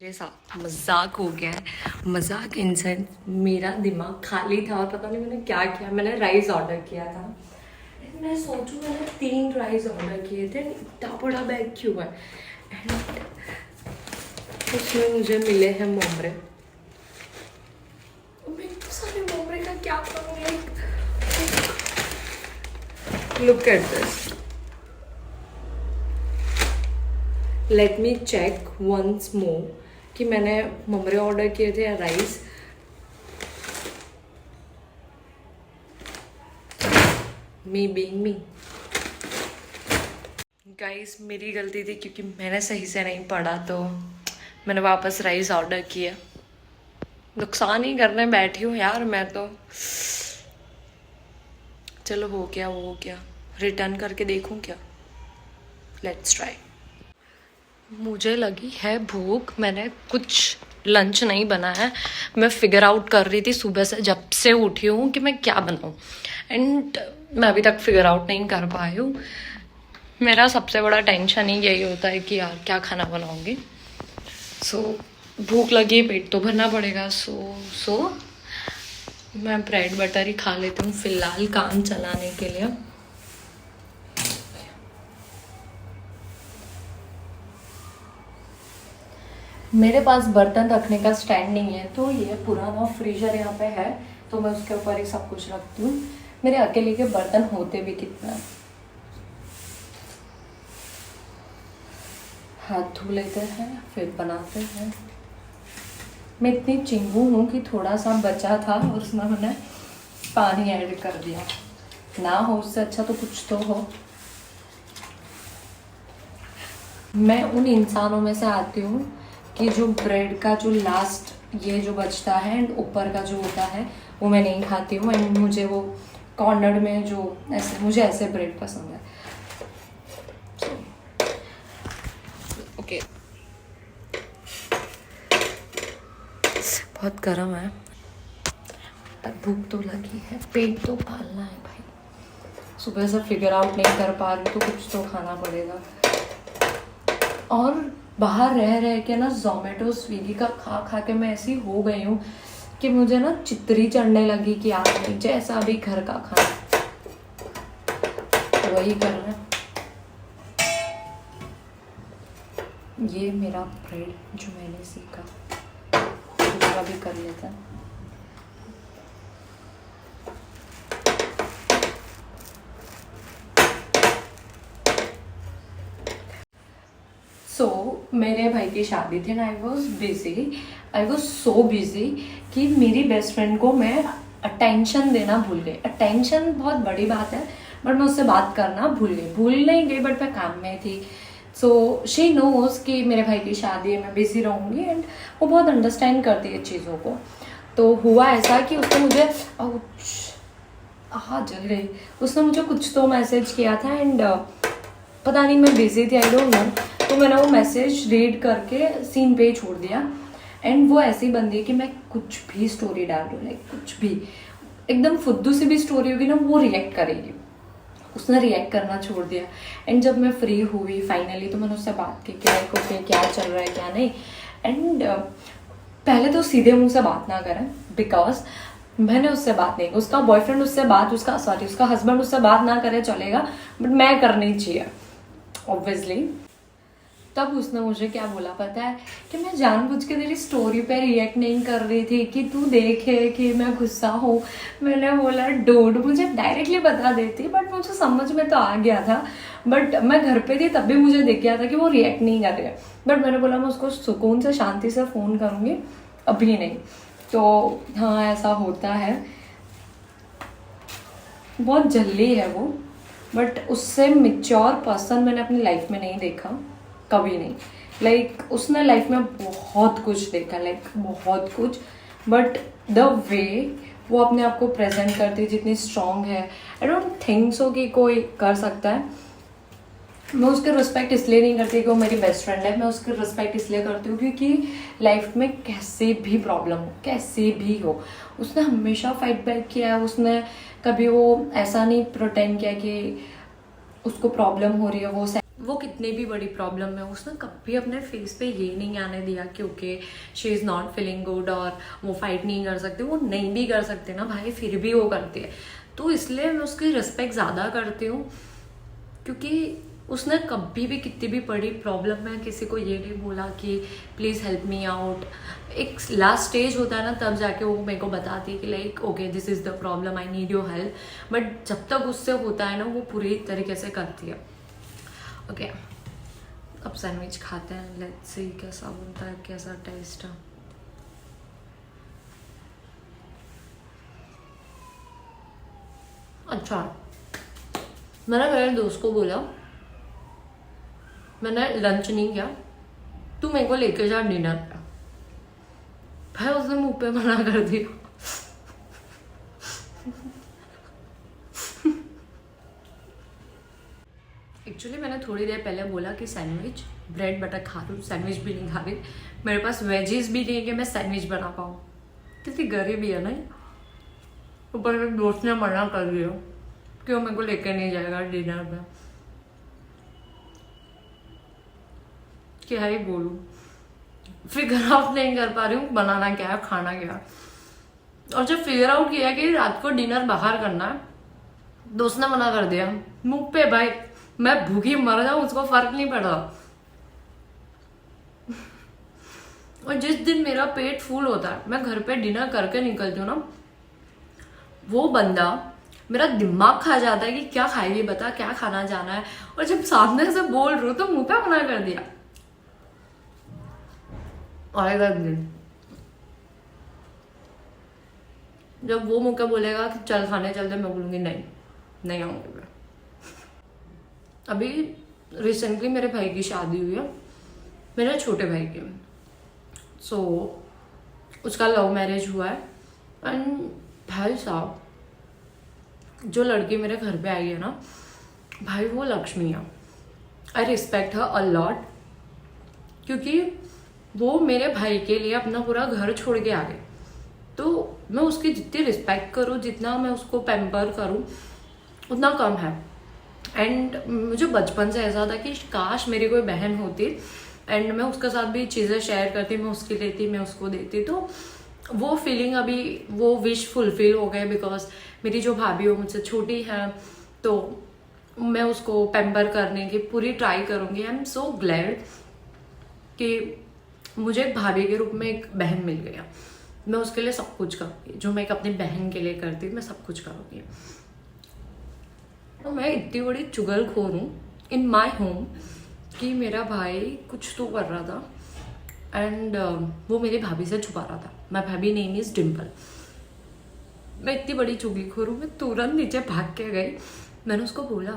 मेरे साथ मजाक हो गया है। मजाक इन सेंस मेरा दिमाग खाली था और पता नहीं मैंने क्या किया। मैंने राइस ऑर्डर किया था। मैं सोचूं मैंने 3 राइस ऑर्डर किए थे, इतना बड़ा बैग क्यों है। एंड उसमें मुझे मिले हैं मोमरे। मैं इतने सारे मोमरे का क्या करूँगी। Look at this. Let me check once more कि मैंने ममरे ऑर्डर किए थे या rice. Me being me. Guys मेरी गलती थी क्योंकि मैंने सही से नहीं पढ़ा, तो मैंने वापस राइस ऑर्डर किया। नुकसान ही करने बैठी हूँ यार मैं तो। चलो हो गया वो हो गया। रिटर्न करके देखूँ क्या। Let's try. मुझे लगी है भूख। मैंने कुछ लंच नहीं बनाया है। मैं फिगर आउट कर रही थी सुबह से, जब से उठी हूँ कि मैं क्या बनाऊँ, एंड मैं अभी तक फिगर आउट नहीं कर पाई हूँ। मेरा सबसे बड़ा टेंशन ही यही होता है कि यार क्या खाना बनाऊँगी। सो भूख लगी, पेट तो भरना पड़ेगा। सो मैं ब्रेड बटर ही खा लेती हूँ फिलहाल काम चलाने के लिए। मेरे पास बर्तन रखने का स्टैंड नहीं है, तो ये पुराना फ्रीजर यहाँ पे है, तो मैं उसके ऊपर ही सब कुछ रखती हूँ। मेरे अकेले के बर्तन होते भी कितना। हाथ धो लेते हैं फिर बनाते हैं। मैं इतनी चिंगू हूँ कि थोड़ा सा बचा था और उसमें मैंने पानी ऐड कर दिया। ना हो उससे अच्छा तो कुछ तो हो। मैं उन इंसानों में से आती हूँ कि जो ब्रेड का जो लास्ट ये जो बचता है एंड ऊपर का जो होता है वो मैं नहीं खाती हूँ। एंड मुझे वो कॉर्नर में जो ऐसे, मुझे ऐसे ब्रेड पसंद है। ओके बहुत गर्म है पर भूख तो लगी है, पेट तो पालना है भाई। सुबह से फिगर आउट नहीं कर पा रही तो कुछ तो खाना पड़ेगा। और बाहर रह रह के ना जोमेटो स्विगी का खा खा के मैं ऐसी हो गई हूँ कि मुझे ना चित्तरी चढ़ने लगी कि यार नहीं, जैसा भी घर का खाना वही करना है। ये मेरा ब्रेड जो मैंने सीखा दूसरा भी कर लेता है। मेरे भाई की शादी थी ना, आई वॉज सो बिजी कि मेरी बेस्ट फ्रेंड को मैं अटेंशन देना भूल गई। अटेंशन बहुत बड़ी बात है, बट मैं उससे बात करना भूल नहीं गई, बट मैं काम में थी। सो शी नोज कि मेरे भाई की शादी है, मैं बिजी रहूँगी, एंड वो बहुत अंडरस्टैंड करती है चीज़ों को। तो हुआ ऐसा कि उसने मुझे जल गई। उसने मुझे कुछ तो मैसेज किया था एंड पता नहीं मैं बिजी थी, आई डोंट नो, तो मैंने वो मैसेज रीड करके सीन पे ही छोड़ दिया। एंड वो ऐसी बंदी है कि मैं कुछ भी स्टोरी डाल दूँ, लाइक कुछ भी एकदम फुद्दू सी भी स्टोरी होगी ना, वो रिएक्ट करेगी। उसने रिएक्ट करना छोड़ दिया। एंड जब मैं फ्री हुई फाइनली तो मैंने उससे बात की कि लाइक ओके क्या चल रहा है क्या नहीं। एंड पहले तो सीधे मुंह से बात ना करें, बिकॉज मैंने उससे बात नहीं, उसका बॉयफ्रेंड उससे बात, उसका हस्बैंड उससे बात ना करे चलेगा, बट मैं करनी चाहिए ऑब्वियसली। तब उसने मुझे क्या बोला पता है, कि मैं जानबूझ के तेरी स्टोरी पे रिएक्ट नहीं कर रही थी कि तू देखे कि मैं गुस्सा हूँ। मैंने बोला डूड मुझे डायरेक्टली बता देती, बट मुझे समझ में तो आ गया था, बट मैं घर पे थी तब भी मुझे दिख गया था कि वो रिएक्ट नहीं कर रहे। बट मैंने बोला मैं उसको सुकून से शांति से फ़ोन करूँगी, अभी नहीं। तो हाँ ऐसा होता है, बहुत जल्दी है वो, बट उससे मेच्योर पर्सन मैंने अपनी लाइफ में नहीं देखा, कभी नहीं। लाइक उसने लाइफ में बहुत कुछ देखा, लाइक बहुत कुछ, बट द वे वो अपने आप को प्रेजेंट करती है, जितनी स्ट्रांग है, आई डोंट थिंक सो कि कोई कर सकता है। मैं उसकी रिस्पेक्ट इसलिए नहीं करती कि वो मेरी बेस्ट फ्रेंड है, मैं उसकी रिस्पेक्ट इसलिए करती हूँ क्योंकि लाइफ में कैसे भी प्रॉब्लम हो, कैसे भी हो, उसने हमेशा फाइट बैक किया है। उसने कभी वो ऐसा नहीं प्रिटेंड किया कि उसको प्रॉब्लम हो रही है वो वो कितनी भी बड़ी प्रॉब्लम है, उसने कभी अपने फेस पे ये नहीं आने दिया कि okay she is not feeling good और वो फाइट नहीं कर सकते। वो नहीं भी कर सकते ना भाई, फिर भी वो करती है। तो इसलिए मैं उसकी रिस्पेक्ट ज़्यादा करती हूँ, क्योंकि उसने कभी भी कितनी भी बड़ी प्रॉब्लम में किसी को ये नहीं बोला कि प्लीज़ हेल्प मी आउट। एक लास्ट स्टेज होता है ना, तब जाके वो मेरे को बताती है कि like okay this is the problem, I need your help. But जब तक उससे होता है ना, वो पूरी तरीके से करती है। ओके, अब सैंडविच खाते हैं, लेट्स सी कैसा बनता है, कैसा टेस्ट है। अच्छा, मैंने मेरे दोस्त को बोला मैंने लंच नहीं किया, तू मेरे को लेके जा डिनर पे। भाई उसने मुंह पे मना कर दिया। एक्चुअली मैंने थोड़ी देर पहले बोला कि सैंडविच ब्रेड बटर खा रही हूँ, सैंडविच भी नहीं खा रही। मेरे पास वेजीज भी नहीं है कि मैं सैंडविच बना पाऊँ, कितनी गरीबी है ना। ऊपर मेरे दोस्त ने मना कर दिया कि वो मेरे को लेके नहीं जाएगा डिनर पे। क्या ही बोलूँ, फिगर आउट नहीं कर पा रही हूँ बनाना क्या है, खाना क्या है। और जब फिगर आउट किया कि रात को डिनर बाहर करना है, दोस्त ने मना कर दिया मुंह पे। भाई मैं भूखी मर जाऊं, उसको फर्क नहीं पड़ रहा। और जिस दिन मेरा पेट फुल होता है, मैं घर पे डिनर करके निकलती हूँ ना, वो बंदा मेरा दिमाग खा जाता है कि क्या खाएगी बता, क्या खाना जाना है। और जब सामने से बोल रही हूँ तो मुंह पे मना कर दिया। आएगा दिन जब वो मुझे बोलेगा कि चल खाने चलते, मैं बोलूँगी नहीं आऊँगी मैं। अभी रिसेंटली मेरे भाई की शादी हुई है, मेरे छोटे भाई की। सो उसका लव मैरिज हुआ है। एंड भाई साहब, जो लड़की मेरे घर पे आई है ना भाई, वो लक्ष्मी है। I respect her a lot, क्योंकि वो मेरे भाई के लिए अपना पूरा घर छोड़ के आ गए। तो मैं उसकी जितनी रिस्पेक्ट करूँ, जितना मैं उसको पैम्पर करूँ, उतना कम है। एंड मुझे बचपन से ऐसा था कि काश मेरी कोई बहन होती एंड मैं उसके साथ भी चीज़ें शेयर करती, मैं उसकी लेती, मैं उसको देती। तो वो फीलिंग अभी, वो विश फुलफिल हो गए, बिकॉज मेरी जो भाभी हो मुझसे छोटी है, तो मैं उसको पैम्पर करने की पूरी ट्राई करूँगी। आई एम सो ग्लैड कि मुझे एक भाभी के रूप में एक बहन मिल गया। मैं उसके लिए सब कुछ करूँगी, जो मैं एक अपनी बहन के लिए करती, मैं सब कुछ करूँगी। तो मैं इतनी बड़ी चुगलखोर हूँ इन माई होम कि मेरा भाई कुछ तो कर रहा था एंड वो मेरी भाभी से छुपा रहा था। माई भाभी नेम इज डिम्पल। मैं इतनी बड़ी चुगलीखोर हूँ, मैं तुरंत नीचे भाग के गई। मैंने उसको बोला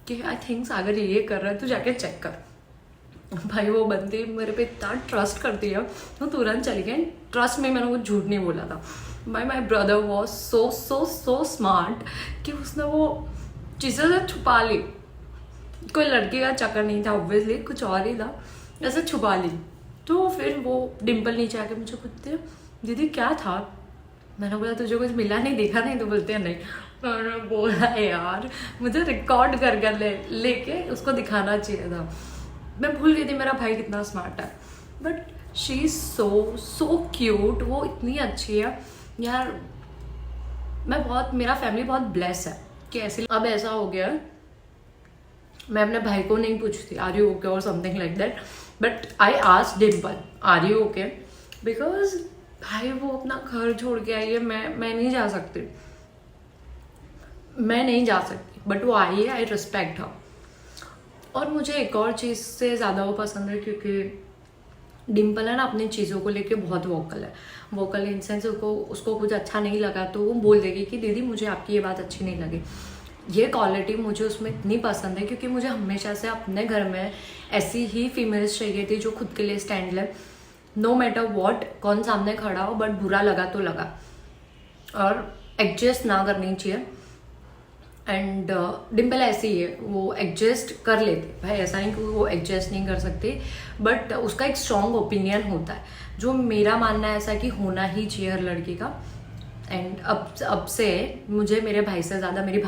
कि आई थिंक सागर ये कर रहा है, तू जाके चेक कर। भाई वो बंदी मेरे पे इतना ट्रस्ट करती है, वो तुरंत चली गई। ट्रस्ट में मैंने वो झूठ नहीं बोला था। My brother was so smart कि उसने वो चीज़ें से छुपा ली। कोई लड़की का चक्कर नहीं था, ऑब्वियसली कुछ और ही था, ऐसे छुपा ली। तो फिर वो डिम्पल नीचे आके मुझे पूछते दीदी क्या था। मैंने बोला तुझे कुछ मिला नहीं, देखा नहीं? तो बोलते हैं नहीं। मैंने बोला यार मुझे रिकॉर्ड कर लेके उसको दिखाना चाहिए था। मैं भूल गई थी मेरा भाई कितना स्मार्ट है। But she is so cute, वो इतनी अच्छी है यार। मेरा फैमिली बहुत ब्लेस है कि ऐसे। अब ऐसा हो गया मैं अपने भाई को नहीं पूछती आर यू ओके और something like that, but I ask Dimple are you okay, because भाई वो अपना घर छोड़ के आई है। मैं नहीं जा सकती, बट वो आई है, आई रिस्पेक्ट हर। और मुझे एक और चीज़ से ज़्यादा वो पसंद है, क्योंकि डिम्पल है ना अपनी चीज़ों को लेके बहुत वोकल है। वोकल इन सेंस उसको कुछ अच्छा नहीं लगा तो वो बोल देगी कि दीदी मुझे आपकी ये बात अच्छी नहीं लगी। ये क्वालिटी मुझे उसमें इतनी पसंद है, क्योंकि मुझे हमेशा से अपने घर में ऐसी ही फीमेल्स चाहिए थी जो खुद के लिए स्टैंड ले। नो मैटर वॉट, कौन सामने खड़ा हो, बट बुरा लगा तो लगा, और एडजस्ट ना करनी चाहिए। एंड डिम्पल ऐसी ही है, वो एडजस्ट कर लेते भाई, ऐसा नहीं कि वो एडजस्ट नहीं कर सकती, बट उसका एक स्ट्रॉन्ग ओपिनियन होता है, जो मेरा मानना है ऐसा कि होना ही चाहिए हर लड़की का। एंड अब से मुझे मेरे भाई से ज़्यादा मेरी